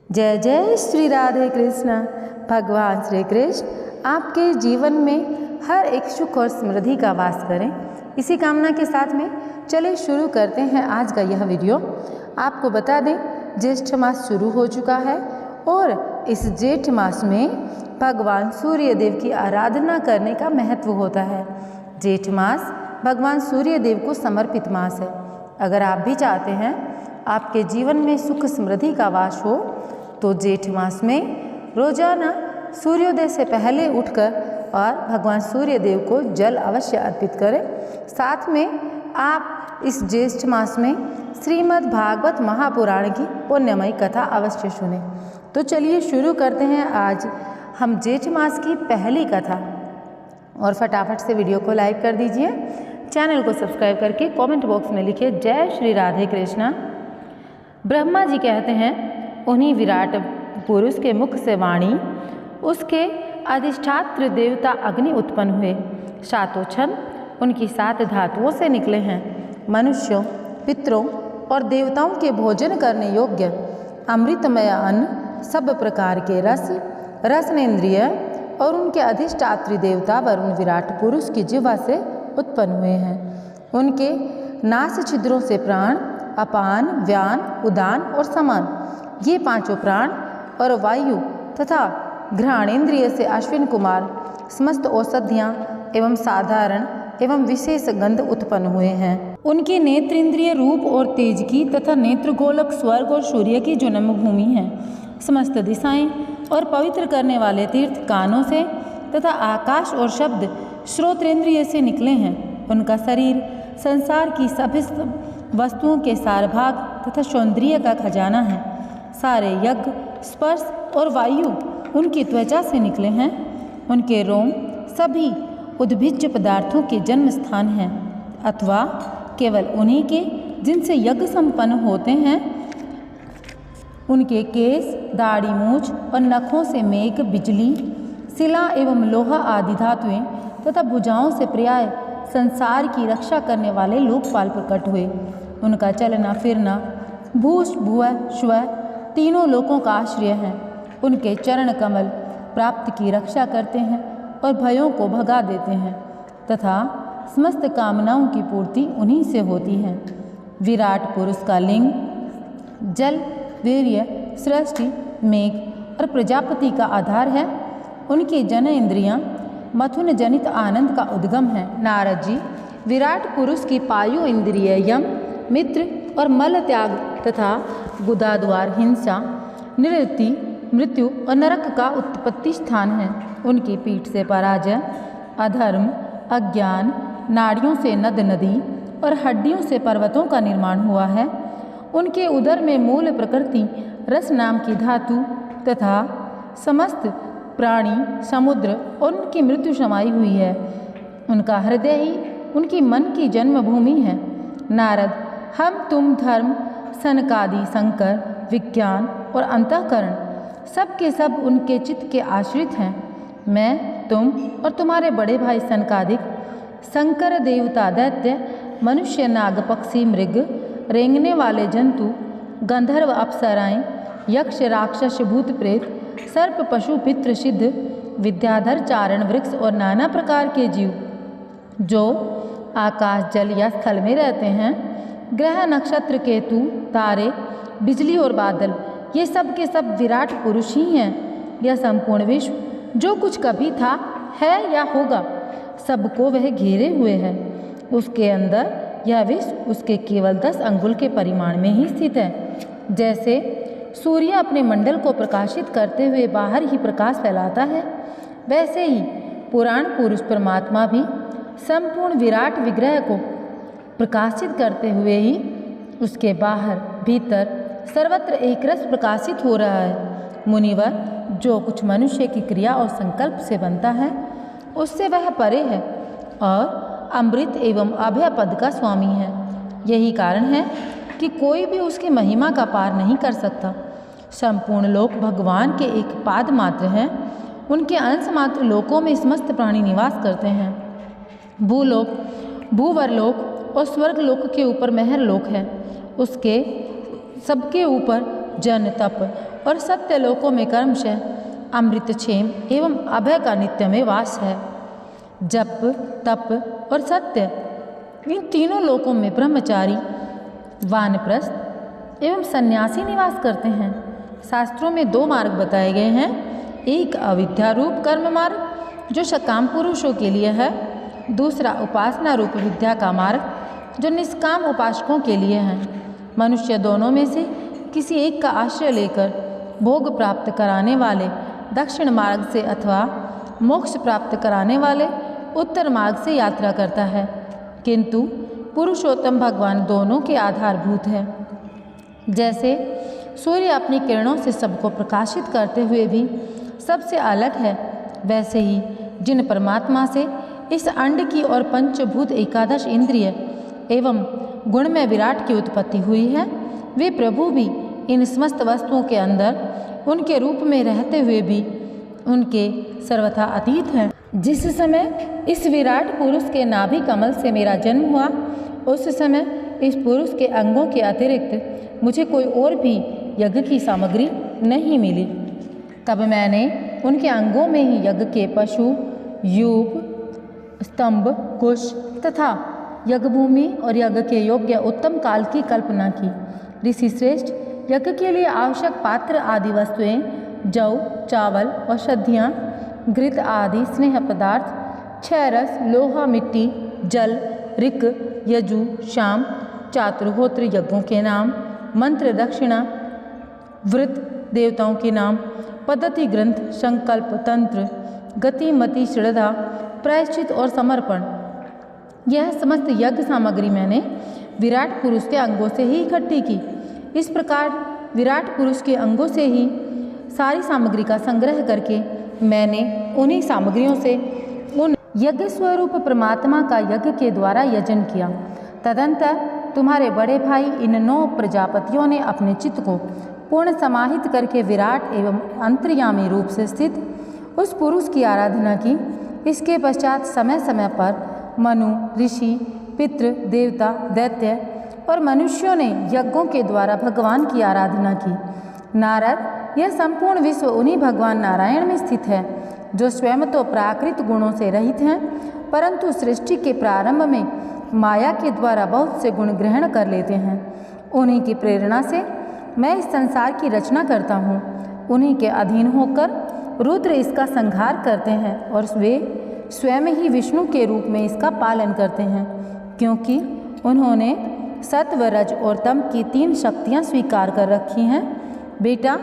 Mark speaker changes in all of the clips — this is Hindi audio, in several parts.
Speaker 1: जय जय श्री राधे कृष्ण। भगवान श्री कृष्ण आपके जीवन में हर एक सुख और समृद्धि का वास करें, इसी कामना के साथ में चलिए शुरू करते हैं आज का यह वीडियो। आपको बता दें, ज्येष्ठ मास शुरू हो चुका है और इस जेठ मास में भगवान सूर्य देव की आराधना करने का महत्व होता है। जेठ मास भगवान सूर्य देव को समर्पित मास है। अगर आप भी चाहते हैं आपके जीवन में सुख समृद्धि का वास हो तो जेठ मास में रोजाना सूर्योदय से पहले उठकर और भगवान सूर्य देव को जल अवश्य अर्पित करें। साथ में आप इस ज्येष्ठ मास में श्रीमद् भागवत महापुराण की पुण्यमयी कथा अवश्य सुनें। तो चलिए शुरू करते हैं आज हम जेठ मास की पहली कथा। और फटाफट से वीडियो को लाइक कर दीजिए, चैनल को सब्सक्राइब करके कमेंट बॉक्स में लिखिए जय श्री राधे कृष्णा। ब्रह्मा जी कहते हैं, उन्हीं विराट पुरुष के मुख से वाणी, उसके अधिष्ठात्र देवता अग्नि उत्पन्न हुए। सातों क्षण उनकी 7 धातुओं से निकले हैं। मनुष्यों, पितरों और देवताओं के भोजन करने योग्य अमृतमय अन्न, सब प्रकार के रस, रसनेन्द्रिय और उनके अधिष्ठात्री देवता वरुण विराट पुरुष की जिह्वा से उत्पन्न हुए हैं। उनके नास छिद्रों से प्राण, अपान, व्यान, उदान और समान, ये 5 प्राण और वायु तथा घ्राणेन्द्रिय से अश्विन कुमार समस्त औषधियाँ एवं साधारण एवं विशेष गंध उत्पन्न हुए हैं। उनके नेत्रेंद्रिय रूप और तेज की तथा नेत्रगोलक स्वर्ग और सूर्य की जन्मभूमि है। समस्त दिशाएं और पवित्र करने वाले तीर्थ कानों से तथा आकाश और शब्द श्रोत्रेंद्रिय से निकले हैं। उनका शरीर संसार की सभी वस्तुओं के सारभाग तथा सौंदर्य का खजाना है। सारे यज्ञ, स्पर्श और वायु उनकी त्वचा से निकले हैं। उनके रोम सभी उद्भिज्ज पदार्थों के जन्म स्थान हैं, अथवा केवल उन्हीं के जिनसे यज्ञ संपन्न होते हैं। उनके केस, दाढ़ी, मूछ और नखों से मेघ, बिजली, शिला एवं लोहा आदि धातुएं तथा भुजाओं से पर्याय संसार की रक्षा करने वाले लोकपाल प्रकट हुए। उनका चलना फिरना भूष, भुवः, श्वः तीनों लोकों का आश्रय है। उनके चरण कमल प्राप्त की रक्षा करते हैं और भयों को भगा देते हैं तथा समस्त कामनाओं की पूर्ति उन्हीं से होती है। विराट पुरुष का लिंग जल, वीर्य, सृष्टि, मेघ और प्रजापति का आधार है। उनकी जन इंद्रियां मथुन जनित आनंद का उद्गम है। नारद जी विराट पुरुष की पायु इंद्रिय यम, मित्र और मल त्याग तथा गुदाद्वार, हिंसा, निवृत्ति, मृत्यु और नरक का उत्पत्ति स्थान है। उनकी पीठ से पराजय, अधर्म, अज्ञान, नाड़ियों से नद नदी और हड्डियों से पर्वतों का निर्माण हुआ है। उनके उदर में मूल प्रकृति रस नाम की धातु तथा समस्त प्राणी, समुद्र और उनकी मृत्यु समाई हुई है। उनका हृदय ही उनकी मन की जन्मभूमि है। नारद, हम तुम धर्म, सनकादि, शंकर, विज्ञान और अंतःकरण सब के सब उनके चित्त के आश्रित हैं। मैं, तुम और तुम्हारे बड़े भाई सनकादिक, शंकर, देवता, दैत्य, मनुष्य, नाग, पक्षी, मृग, रेंगने वाले जंतु, गंधर्व, अप्सराएं, यक्ष, राक्षस, भूत, प्रेत, सर्प, पशु, पितृ, सिद्ध, विद्याधर, चारण, वृक्ष और नाना प्रकार के जीव जो आकाश, जल या स्थल में रहते हैं, ग्रह, नक्षत्र, केतु, तारे, बिजली और बादल, ये सब के सब विराट पुरुष ही हैं। यह संपूर्ण विश्व जो कुछ कभी था, है या होगा, सबको वह घेरे हुए है। उसके अंदर यह विश्व उसके केवल 10 अंगुल के परिमाण में ही स्थित है। जैसे सूर्य अपने मंडल को प्रकाशित करते हुए बाहर ही प्रकाश फैलाता है, वैसे ही पुराण पुरुष परमात्मा भी संपूर्ण विराट विग्रह को प्रकाशित करते हुए ही उसके बाहर भीतर सर्वत्र एक रस प्रकाशित हो रहा है। मुनिवर, जो कुछ मनुष्य की क्रिया और संकल्प से बनता है उससे वह परे है और अमृत एवं अभय पद का स्वामी है। यही कारण है कि कोई भी उसकी महिमा का पार नहीं कर सकता। संपूर्ण लोक भगवान के एक पाद मात्र हैं। उनके अंश मात्र लोकों में समस्त प्राणी निवास करते हैं। भूलोक, भूवरलोक और स्वर्ग लोक के ऊपर महर लोक है। उसके सबके ऊपर जन तप और सत्य लोकों में कर्मशः अमृत क्षेम एवं अभय का नित्य में वास है। जप, तप और सत्य, इन तीनों लोकों में ब्रह्मचारी, वानप्रस्थ एवं सन्यासी निवास करते हैं। शास्त्रों में 2 मार्ग बताए गए हैं, एक अविद्या रूप कर्म मार्ग जो सकाम पुरुषों के लिए है, दूसरा उपासना रूप विद्या का मार्ग जो निष्काम उपासकों के लिए है। मनुष्य दोनों में से किसी एक का आश्रय लेकर भोग प्राप्त कराने वाले दक्षिण मार्ग से अथवा मोक्ष प्राप्त कराने वाले उत्तर मार्ग से यात्रा करता है, किंतु पुरुषोत्तम भगवान दोनों के आधारभूत है। जैसे सूर्य अपनी किरणों से सबको प्रकाशित करते हुए भी सबसे अलग है, वैसे ही जिन परमात्मा से इस अंड की और पंचभूत एकादश इंद्रिय एवं गुणमय विराट की उत्पत्ति हुई है, वे प्रभु भी इन समस्त वस्तुओं के अंदर उनके रूप में रहते हुए भी उनके सर्वथा अतीत हैं। जिस समय इस विराट पुरुष के नाभि कमल से मेरा जन्म हुआ, उस समय इस पुरुष के अंगों के अतिरिक्त मुझे कोई और भी यज्ञ की सामग्री नहीं मिली। तब मैंने उनके अंगों में ही यज्ञ के पशु, यूप, स्तंभ, कुश तथा यज्ञ भूमि और यज्ञ के योग्य उत्तम काल की कल्पना की। ऋषि श्रेष्ठ, यज्ञ के लिए आवश्यक पात्र आदि वस्तुएं जौ, चावल, औषधियाँ, घृत आदि स्नेह पदार्थ, क्षयरस, लोहा, मिट्टी, जल, ऋक, यजु, शाम, चातुर्होत्र यज्ञों के नाम, मंत्र, दक्षिणा, व्रत, देवताओं के नाम, पद्धति ग्रंथ, संकल्प, तंत्र, गति, मति, श्रद्धा, प्रायश्चित और समर्पण, यह समस्त यज्ञ सामग्री मैंने विराट पुरुष के अंगों से ही इकट्ठी की। इस प्रकार विराट पुरुष के अंगों से ही सारी सामग्री का संग्रह करके मैंने उन्हीं सामग्रियों से उन यज्ञ स्वरूप परमात्मा का यज्ञ के द्वारा यजन किया। तदंतर तुम्हारे बड़े भाई इन 9 प्रजापतियों ने अपने चित्त को पूर्ण समाहित करके विराट एवं अंतर्यामी रूप से स्थित उस पुरुष की आराधना की। इसके पश्चात समय समय पर मनु, ऋषि, पितृ, देवता, दैत्य और मनुष्यों ने यज्ञों के द्वारा भगवान की आराधना की। नारद, यह संपूर्ण विश्व उन्हीं भगवान नारायण में स्थित है, जो स्वयं तो प्राकृत गुणों से रहित हैं, परंतु सृष्टि के प्रारंभ में माया के द्वारा बहुत से गुण ग्रहण कर लेते हैं। उन्हीं की प्रेरणा से मैं इस संसार की रचना करता हूँ। उन्हीं के अधीन होकर रुद्र इसका संहार करते हैं और वे स्वयं ही विष्णु के रूप में इसका पालन करते हैं, क्योंकि उन्होंने सत्व, रज और तम की 3 शक्तियाँ स्वीकार कर रखी हैं। बेटा,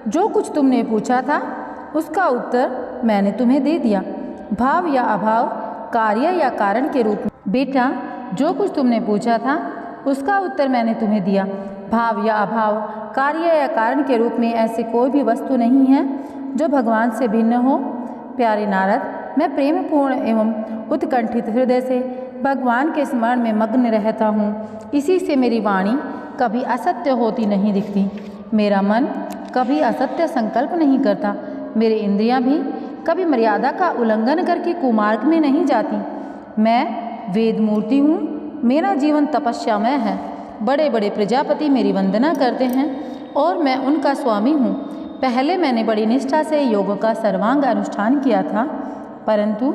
Speaker 1: जो कुछ तुमने पूछा था उसका उत्तर मैंने तुम्हें दे दिया। भाव या अभाव, कार्य या कारण के रूप में। बेटा, जो कुछ तुमने पूछा था उसका उत्तर मैंने तुम्हें दिया। भाव या अभाव, कार्य या कारण के रूप में ऐसी कोई भी वस्तु नहीं है जो भगवान से भिन्न हो। प्यारे नारद, मैं प्रेमपूर्ण एवं उत्कंठित हृदय से भगवान के स्मरण में मग्न रहता हूँ। इसी से मेरी वाणी कभी असत्य होती नहीं दिखती, मेरा मन कभी असत्य संकल्प नहीं करता, मेरी इंद्रियां भी कभी मर्यादा का उल्लंघन करके कुमार्ग में नहीं जाती। मैं वेद मूर्ति हूँ, मेरा जीवन तपस्यामय है। बड़े बड़े प्रजापति मेरी वंदना करते हैं और मैं उनका स्वामी हूँ। पहले मैंने बड़ी निष्ठा से योग का सर्वांग अनुष्ठान किया था, परंतु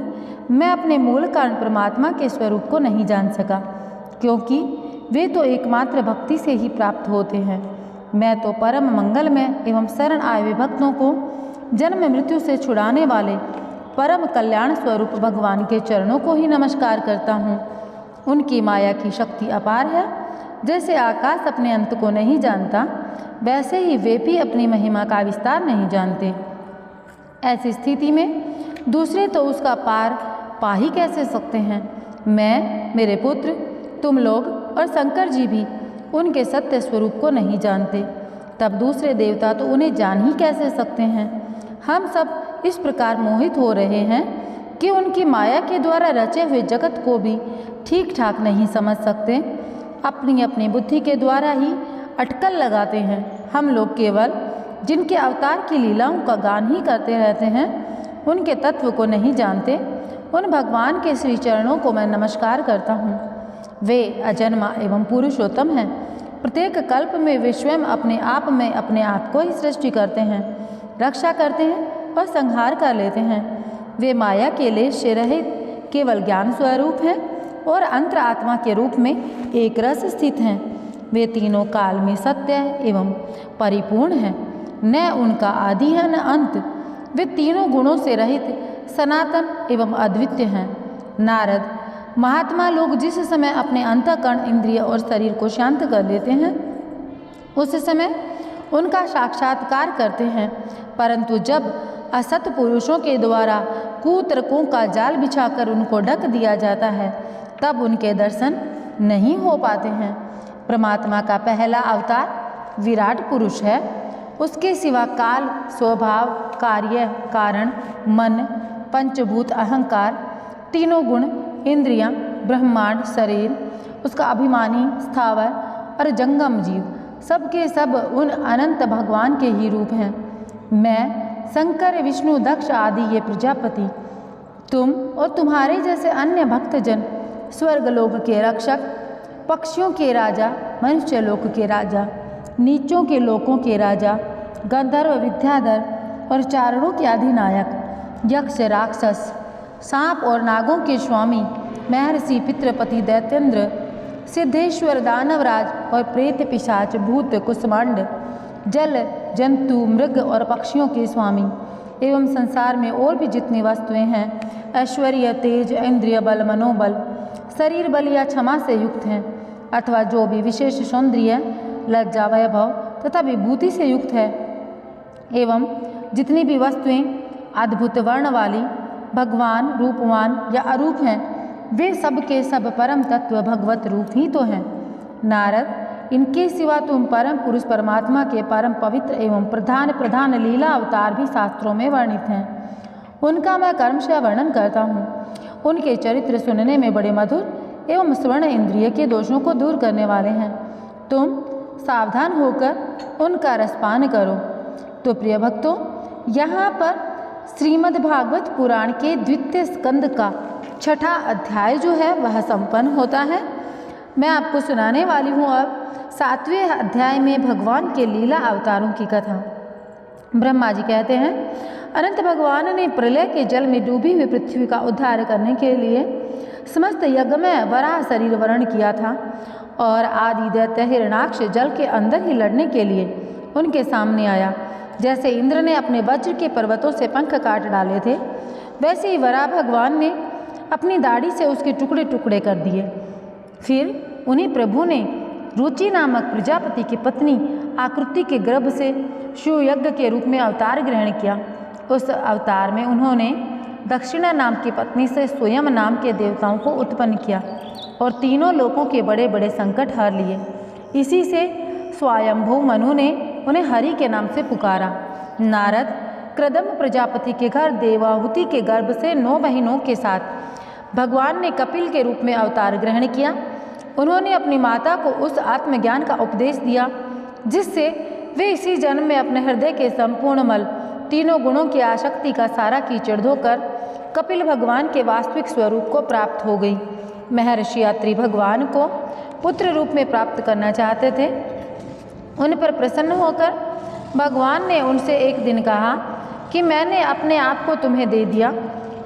Speaker 1: मैं अपने मूल कारण परमात्मा के स्वरूप को नहीं जान सका, क्योंकि वे तो एकमात्र भक्ति से ही प्राप्त होते हैं। मैं तो परम मंगलमय एवं शरण आए हुए भक्तों को जन्म मृत्यु से छुड़ाने वाले परम कल्याण स्वरूप भगवान के चरणों को ही नमस्कार करता हूँ। उनकी माया की शक्ति अपार है। जैसे आकाश अपने अंत को नहीं जानता, वैसे ही वे भी अपनी महिमा का विस्तार नहीं जानते। ऐसी स्थिति में दूसरे तो उसका पार पा ही कैसे सकते हैं। मैं, मेरे पुत्र, तुम लोग और शंकर जी भी उनके सत्य स्वरूप को नहीं जानते, तब दूसरे देवता तो उन्हें जान ही कैसे सकते हैं। हम सब इस प्रकार मोहित हो रहे हैं कि उनकी माया के द्वारा रचे हुए जगत को भी ठीक ठाक नहीं समझ सकते। अपनी अपनी बुद्धि के द्वारा ही अटकल लगाते हैं। हम लोग केवल जिनके अवतार की लीलाओं का गान ही करते रहते हैं, उनके तत्व को नहीं जानते। उन भगवान के श्री चरणों को मैं नमस्कार करता हूँ। वे अजन्मा एवं पुरुषोत्तम हैं। प्रत्येक कल्प में वे स्वयं अपने आप को ही सृष्टि करते हैं, रक्षा करते हैं और संहार कर लेते हैं। वे माया के लेश रहित केवल ज्ञान स्वरूप हैं और अंतर आत्मा के रूप में एक रस स्थित हैं। वे तीनों काल में सत्य एवं परिपूर्ण हैं, न उनका आदि है न अंत। वे तीनों गुणों से रहित सनातन एवं अद्वितीय हैं। नारद, महात्मा लोग जिस समय अपने अंतःकरण, इंद्रिय और शरीर को शांत कर लेते हैं उस समय उनका साक्षात्कार करते हैं, परंतु जब असत पुरुषों के द्वारा कुतर्कों का जाल बिछाकर उनको ढक दिया जाता है तब उनके दर्शन नहीं हो पाते हैं। परमात्मा का पहला अवतार विराट पुरुष है। उसके सिवा काल, स्वभाव, कार्य, कारण, मन, पंचभूत, अहंकार, तीनों गुण, इंद्रियां, ब्रह्मांड, शरीर, उसका अभिमानी, स्थावर और जंगम जीव सबके सब उन अनंत भगवान के ही रूप हैं। मैं, शंकर, विष्णु, दक्ष आदि ये प्रजापति, तुम और तुम्हारे जैसे अन्य भक्तजन, स्वर्गलोक के रक्षक, पक्षियों के राजा, मनुष्य लोक के राजा, नीचों के लोकों के राजा, गंधर्व, विद्याधर और चारणों के अधिनायक, यक्ष, राक्षस, सांप और नागों के स्वामी, महर्षि, पितृपति, दैत्येंद्र, सिद्धेश्वर, दानवराज और प्रेत, पिशाच, भूत, कुष्मांड, जल, जंतु, मृग और पक्षियों के स्वामी एवं संसार में और भी जितनी वस्तुएं हैं, ऐश्वर्य, तेज, इंद्रिय बल, मनोबल, शरीर बल या क्षमा से युक्त हैं, अथवा जो भी विशेष सौंदर्य, लज्जा, वैभव तथा विभूति से युक्त है, एवं जितनी भी वस्तुएं अद्भुत वर्ण वाली, भगवान, रूपवान या अरूप हैं, वे सब के सब परम तत्व भगवत रूप ही तो हैं। नारद, इनके सिवा तुम परम पुरुष परमात्मा के परम पवित्र एवं प्रधान लीला अवतार भी शास्त्रों में वर्णित हैं। उनका मैं कर्मशः वर्णन करता हूँ। उनके चरित्र सुनने में बड़े मधुर एवं स्वर्ण इंद्रिय के दोषों को दूर करने वाले हैं। तुम सावधान होकर उनका रसपान करो। तो प्रिय भक्तों, यहाँ पर श्रीमद् भागवत पुराण के द्वितीय स्कंद का छठा अध्याय जो है वह संपन्न होता है। मैं आपको सुनाने वाली हूँ अब 7वें अध्याय में भगवान के लीला अवतारों की कथा। ब्रह्मा जी कहते हैं, अनंत भगवान ने प्रलय के जल में डूबी हुई पृथ्वी का उद्धार करने के लिए समस्त यज्ञ में वराह शरीर वर्ण किया था और आदि दैत्य हिरणाक्ष जल के अंदर ही लड़ने के लिए उनके सामने आया। जैसे इंद्र ने अपने वज्र के पर्वतों से पंख काट डाले थे, वैसे ही वराह भगवान ने अपनी दाढ़ी से उसके टुकड़े टुकड़े कर दिए। फिर उन्हीं प्रभु ने रुचि नामक प्रजापति की पत्नी आकृति के गर्भ से शिव यज्ञ के रूप में अवतार ग्रहण किया। उस अवतार में उन्होंने दक्षिणा नाम की पत्नी से स्वयं नाम के देवताओं को उत्पन्न किया और तीनों लोकों के बड़े बड़े संकट हर लिए। इसी से स्वयंभू मनु ने उन्हें हरि के नाम से पुकारा। नारद कृदम प्रजापति के घर देवाहुति के गर्भ से 9 बहनों के साथ भगवान ने कपिल के रूप में अवतार ग्रहण किया। उन्होंने अपनी माता को उस आत्मज्ञान का उपदेश दिया जिससे वे इसी जन्म में अपने हृदय के संपूर्ण मल, तीनों गुणों की आसक्ति का सारा कीचड़ धोकर कपिल भगवान के वास्तविक स्वरूप को प्राप्त हो गई। महर्षि अत्रि भगवान को पुत्र रूप में प्राप्त करना चाहते थे। उन पर प्रसन्न होकर भगवान ने उनसे एक दिन कहा कि मैंने अपने आप को तुम्हें दे दिया।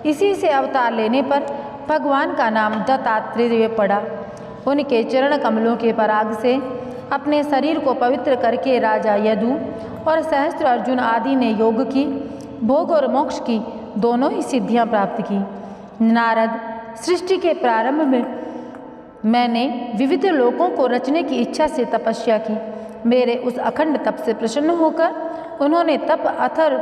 Speaker 1: इसी से अवतार लेने पर भगवान का नाम दत्तात्रेय पड़ा। उनके चरण कमलों के पराग से अपने शरीर को पवित्र करके राजा यदु और सहस्त्र अर्जुन आदि ने योग की, भोग और मोक्ष की दोनों ही सिद्धियां प्राप्त की। नारद, सृष्टि के प्रारंभ में मैंने विविध लोकों को रचने की इच्छा से तपस्या की। मेरे उस अखंड तप से प्रसन्न होकर उन्होंने तप अथर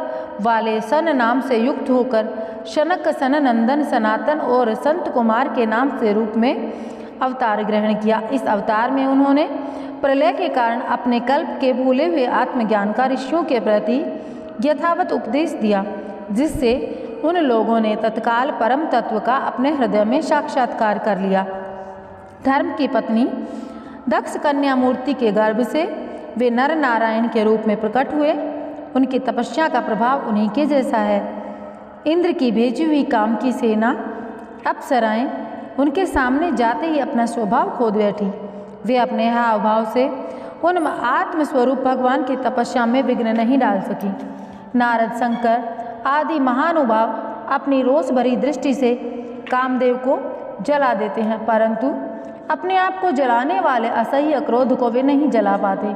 Speaker 1: वाले सन नाम से युक्त होकर शनक, सननंदन, सनातन और संत कुमार के नाम से रूप में अवतार ग्रहण किया। इस अवतार में उन्होंने प्रलय के कारण अपने कल्प के भूले हुए आत्मज्ञान का ऋषियों के प्रति यथावत उपदेश दिया, जिससे उन लोगों ने तत्काल परम तत्व का अपने हृदय में साक्षात्कार कर लिया। धर्म की पत्नी दक्ष कन्या मूर्ति के गर्भ से वे नर नारायण के रूप में प्रकट हुए। उनकी तपस्या का प्रभाव उन्हीं के जैसा है। इंद्र की भेजी हुई काम की सेना अप्सराएं उनके सामने जाते ही अपना स्वभाव खो बैठी। वे अपने हाव भाव से उन आत्मस्वरूप भगवान की तपस्या में विघ्न नहीं डाल सकी। नारद, शंकर आदि महानुभाव अपनी रोष भरी दृष्टि से कामदेव को जला देते हैं, परंतु अपने आप को जलाने वाले असह्य क्रोध को वे नहीं जला पाते।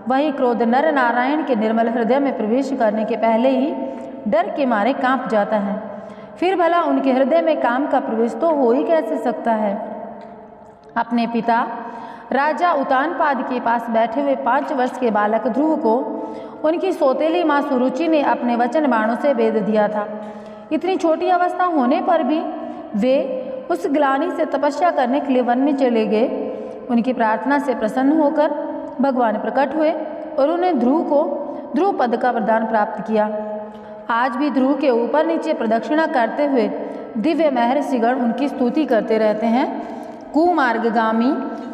Speaker 1: वही क्रोध नर नारायण के निर्मल हृदय में प्रवेश करने के पहले ही डर के मारे कांप जाता है। फिर भला उनके हृदय में काम का प्रवेश तो हो ही कैसे सकता है। अपने पिता राजा उतानपाद के पास बैठे हुए 5 वर्ष के बालक ध्रुव को उनकी सौतेली माँ सुरुचि ने अपने वचन बाणों से वेद दिया था। इतनी छोटी अवस्था होने पर भी वे उस ग्लानि से तपस्या करने के लिए वन में चले गए। उनकी प्रार्थना से प्रसन्न होकर भगवान प्रकट हुए और उन्हें ध्रुव को ध्रुव पद का वरदान प्राप्त किया। आज भी ध्रुव के ऊपर नीचे प्रदक्षिणा करते हुए दिव्य महर्षिगण उनकी स्तुति करते रहते हैं। कुमार्गगामी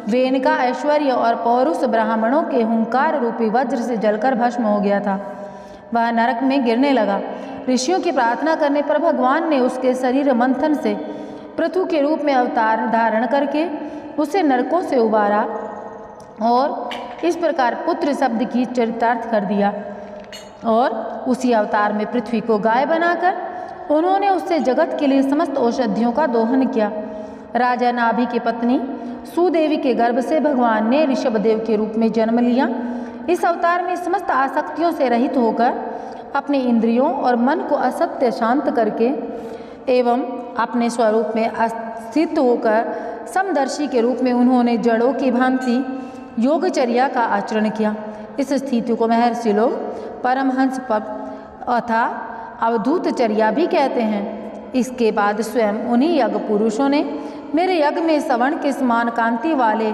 Speaker 1: वेन का ऐश्वर्य और पौरुष ब्राह्मणों के हुंकार रूपी वज्र से जलकर भस्म हो गया था। वह नरक में गिरने लगा। ऋषियों की प्रार्थना करने पर भगवान ने उसके शरीर मंथन से पृथु के रूप में अवतार धारण करके उसे नरकों से उबारा और इस प्रकार पुत्र शब्द की चरितार्थ कर दिया। और उसी अवतार में पृथ्वी को गाय बनाकर उन्होंने उससे जगत के लिए समस्त औषधियों का दोहन किया। राजा नाभि की पत्नी सुदेवी के गर्भ से भगवान ने ऋषभदेव के रूप में जन्म लिया। इस अवतार में समस्त आसक्तियों से रहित होकर अपने इंद्रियों और मन को असत्य शांत करके एवं अपने स्वरूप में स्थित होकर समदर्शी के रूप में उन्होंने जड़ों की भांति योगचर्या का आचरण किया। इस स्थिति को महर्षि लोग परमहंस पद अथा अवधूतचर्या भी कहते हैं। इसके बाद स्वयं उन्हीं यज्ञ पुरुषों ने मेरे यज्ञ में सवर्ण के समान कांति वाले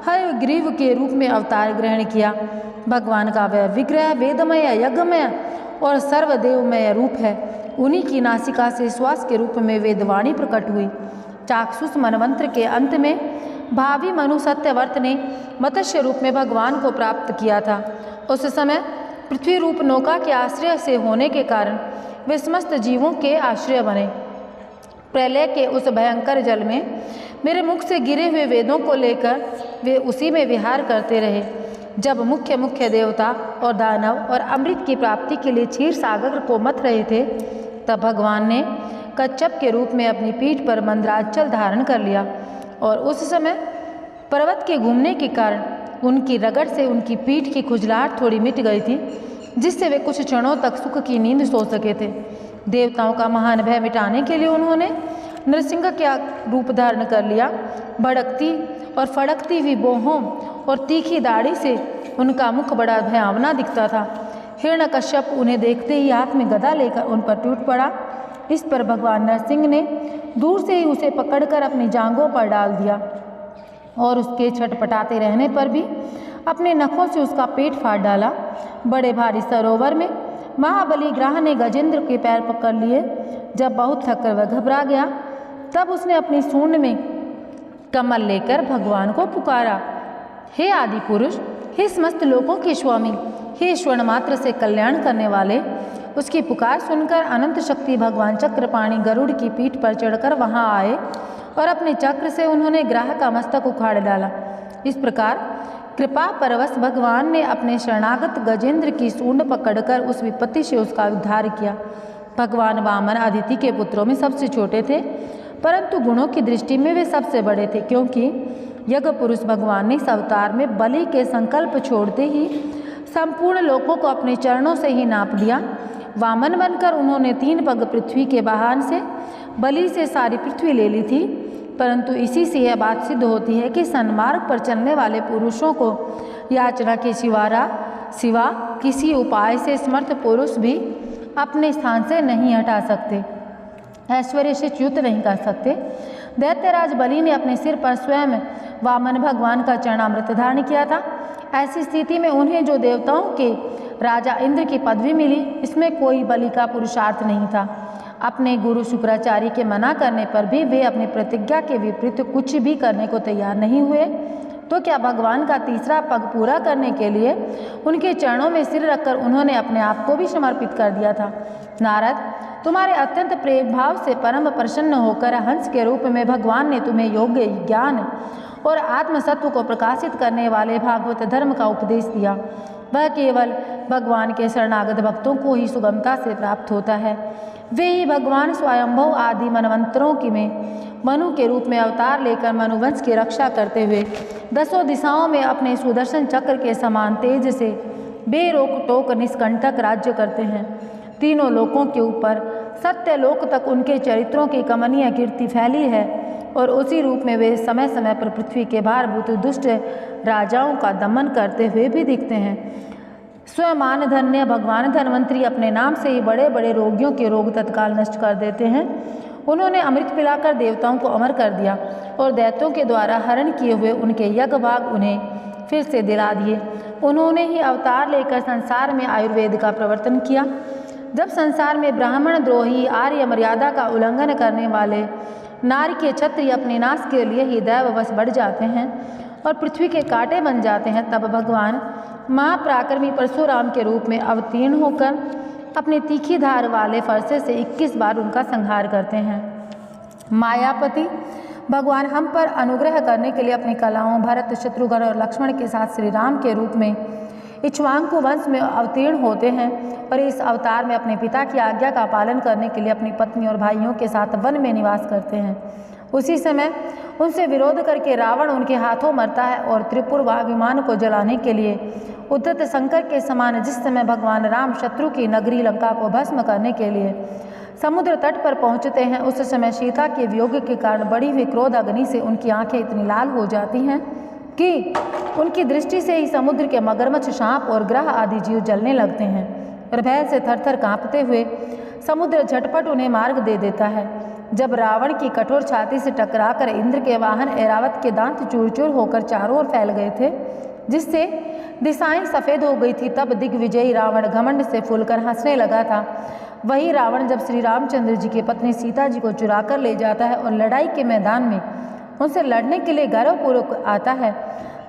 Speaker 1: हयग्रीव के रूप में अवतार ग्रहण किया। भगवान का वह विग्रह वेदमय, यज्ञमय और सर्वदेवमय रूप है। उन्हीं की नासिका से श्वास के रूप में वेदवाणी प्रकट हुई। चाक्षुष मनवंत्र के अंत में भावी मनु सत्यवर्त ने मत्स्य रूप में भगवान को प्राप्त किया था। उस समय पृथ्वी रूप नौका के आश्रय से होने के कारण वे समस्त जीवों के आश्रय बने। प्रलय के उस भयंकर जल में मेरे मुख से गिरे हुए वेदों को लेकर वे उसी में विहार करते रहे। जब मुख्य मुख्य देवता और दानव और अमृत की प्राप्ति के लिए क्षीर सागर को मथ रहे थे, तब भगवान ने कच्छप के रूप में अपनी पीठ पर मंदराचल धारण कर लिया। और उस समय पर्वत के घूमने के कारण उनकी रगड़ से उनकी पीठ की खुजलाहट थोड़ी मिट गई थी, जिससे वे कुछ क्षणों तक सुख की नींद सो सके थे। देवताओं का महान भय मिटाने के लिए उन्होंने नृसिंह का रूप धारण कर लिया। भड़कती और फड़कती हुई बोहों और तीखी दाढ़ी से उनका मुख बड़ा भयावना दिखता था। हिरण्यकश्यप उन्हें देखते ही हाथ में गदा लेकर उन पर टूट पड़ा। इस पर भगवान नरसिंह ने दूर से ही उसे पकड़कर अपनी जांघों पर डाल दिया और उसके छटपटाते रहने पर भी अपने नखों से उसका पेट फाड़ डाला। बड़े भारी सरोवर में महाबली ग्राह ने गजेंद्र के पैर पकड़ लिए। जब बहुत थककर वह घबरा गया, तब उसने अपनी सूंड में कमल लेकर भगवान को पुकारा, हे आदि पुरुष, हे समस्त लोकों के स्वामी, हे स्वर्ण मात्र से कल्याण करने वाले। उसकी पुकार सुनकर अनंत शक्ति भगवान चक्रपाणी गरुड़ की पीठ पर चढ़कर वहां आए और अपने चक्र से उन्होंने ग्राह का मस्तक उखाड़ डाला। इस प्रकार कृपा परवश भगवान ने अपने शरणागत गजेंद्र की सूंड पकड़कर उस विपत्ति से उसका उद्धार किया। भगवान वामन अदिति के पुत्रों में सबसे छोटे थे, परंतु गुणों की दृष्टि में वे सबसे बड़े थे, क्योंकि यज्ञ पुरुष भगवान ने इस अवतार में बलि के संकल्प छोड़ते ही संपूर्ण लोकों को अपने चरणों से ही नाप लिया। वामन बनकर उन्होंने 3 पग पृथ्वी के वाहन से बलि से सारी पृथ्वी ले ली थी, परंतु इसी से यह बात सिद्ध होती है कि सन्मार्ग पर चलने वाले पुरुषों को याचना के सिवा किसी उपाय से समर्थ पुरुष भी अपने स्थान से नहीं हटा सकते, ऐश्वर्य से च्युत नहीं कर सकते। दैत्यराज बलि ने अपने सिर पर स्वयं वामन भगवान का चरणामृत धारण किया था। ऐसी स्थिति में उन्हें जो देवताओं के राजा इंद्र की पदवी मिली, इसमें कोई बलि का पुरुषार्थ नहीं था। अपने गुरु शुक्राचार्य के मना करने पर भी वे अपनी प्रतिज्ञा के विपरीत कुछ भी करने को तैयार नहीं हुए, तो क्या भगवान का तीसरा पग पूरा करने के लिए उनके चरणों में सिर रखकर उन्होंने अपने आप को भी समर्पित कर दिया था। नारद, तुम्हारे अत्यंत प्रेम भाव से परम प्रसन्न होकर हंस के रूप में भगवान ने तुम्हें योग्य ज्ञान और आत्मसत्व को प्रकाशित करने वाले भागवत धर्म का उपदेश दिया। वह केवल भगवान के शरणागत भक्तों को ही सुगमता से प्राप्त होता है। वे ही भगवान स्वयंभव आदि मनवंतरों की में मनु के रूप में अवतार लेकर मनुवंश की रक्षा करते हुए 10 दिशाओं में अपने सुदर्शन चक्र के समान तेज से बेरोक टोक निष्कंटक राज्य करते हैं। तीनों लोकों के ऊपर सत्य लोक तक उनके चरित्रों की कमनीय कीर्ति फैली है और उसी रूप में वे समय समय पर पृथ्वी के भारभूत दुष्ट राजाओं का दमन करते हुए भी दिखते हैं। स्वयं धन्य भगवान धन्वंतरी अपने नाम से ही बड़े बड़े रोगियों के रोग तत्काल नष्ट कर देते हैं। उन्होंने अमृत पिलाकर देवताओं को अमर कर दिया और दैत्यों के द्वारा हरण किए हुए उनके यज्ञ भाग उन्हें फिर से दिला दिए। उन्होंने ही अवतार लेकर संसार में आयुर्वेद का प्रवर्तन किया। जब संसार में ब्राह्मण द्रोही आर्य मर्यादा का उल्लंघन करने वाले नारी के क्षत्रिय अपने नाश के लिए ही दैववश बढ़ जाते हैं और पृथ्वी के कांटे बन जाते हैं, तब भगवान महापराक्रमी परशुराम के रूप में अवतीर्ण होकर अपनी तीखी धार वाले फरसे से 21 बार उनका संहार करते हैं। मायापति भगवान हम पर अनुग्रह करने के लिए अपनी कलाओं भरत शत्रुघ्न और लक्ष्मण के साथ श्री राम के रूप में इक्ष्वाकु वंश में अवतीर्ण होते हैं और इस अवतार में अपने पिता की आज्ञा का पालन करने के लिए अपनी पत्नी और भाइयों के साथ वन में निवास करते हैं। उसी समय उनसे विरोध करके रावण उनके हाथों मरता है और त्रिपुर विमान को जलाने के लिए उद्धत शंकर के समान जिस समय भगवान राम शत्रु की नगरी लंका को भस्म करने के लिए समुद्र तट पर पहुंचते हैं, उस समय सीता के वियोग के कारण बढ़ी हुई क्रोध अग्नि से उनकी आंखें इतनी लाल हो जाती हैं कि उनकी दृष्टि से ही समुद्र के मगरमच्छ, सांप और ग्रह आदि जीव जलने लगते हैं और भय से थरथर कांपते हुए समुद्र झटपट उन्हें मार्ग दे देता है। जब रावण की कठोर छाती से टकराकर इंद्र के वाहन ऐरावत के दांत चूर चूर होकर चारों ओर फैल गए थे, जिससे दिशाएं सफ़ेद हो गई थी, तब दिग्विजयी रावण घमंड से फूलकर हंसने लगा था। वही रावण जब श्री रामचंद्र जी की पत्नी सीता जी को चुरा कर ले जाता है और लड़ाई के मैदान में उनसे लड़ने के लिए गर्वपूर्वक आता है,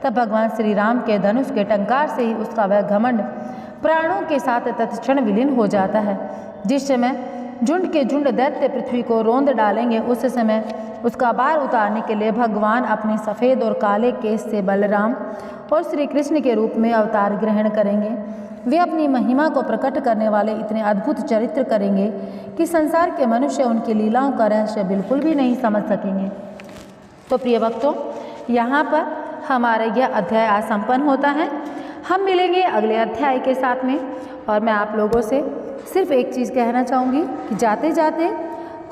Speaker 1: तब भगवान श्री राम के धनुष के टंकार से ही उसका वह घमंड प्राणों के साथ तत्क्षण विलीन हो जाता है। जिस समय झुंड के झुंड दैत्य पृथ्वी को रोंद डालेंगे, उस समय उसका भार उतारने के लिए भगवान अपने सफ़ेद और काले केश से बलराम और श्री कृष्ण के रूप में अवतार ग्रहण करेंगे। वे अपनी महिमा को प्रकट करने वाले इतने अद्भुत चरित्र करेंगे कि संसार के मनुष्य उनकी लीलाओं का रहस्य बिल्कुल भी नहीं समझ सकेंगे। तो प्रिय भक्तों, यहाँ पर हमारा यह अध्याय आज संपन्न होता है। हम मिलेंगे अगले अध्याय के साथ में और मैं आप लोगों से सिर्फ एक चीज़ कहना चाहूँगी कि जाते जाते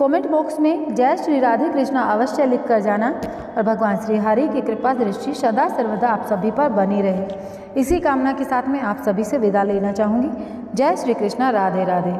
Speaker 1: कमेंट बॉक्स में जय श्री राधे कृष्णा अवश्य लिख कर जाना और भगवान श्री हरि की कृपा दृष्टि सदा सर्वदा आप सभी पर बनी रहे। इसी कामना के साथ में आप सभी से विदा लेना चाहूँगी। जय श्री कृष्णा, राधे राधे।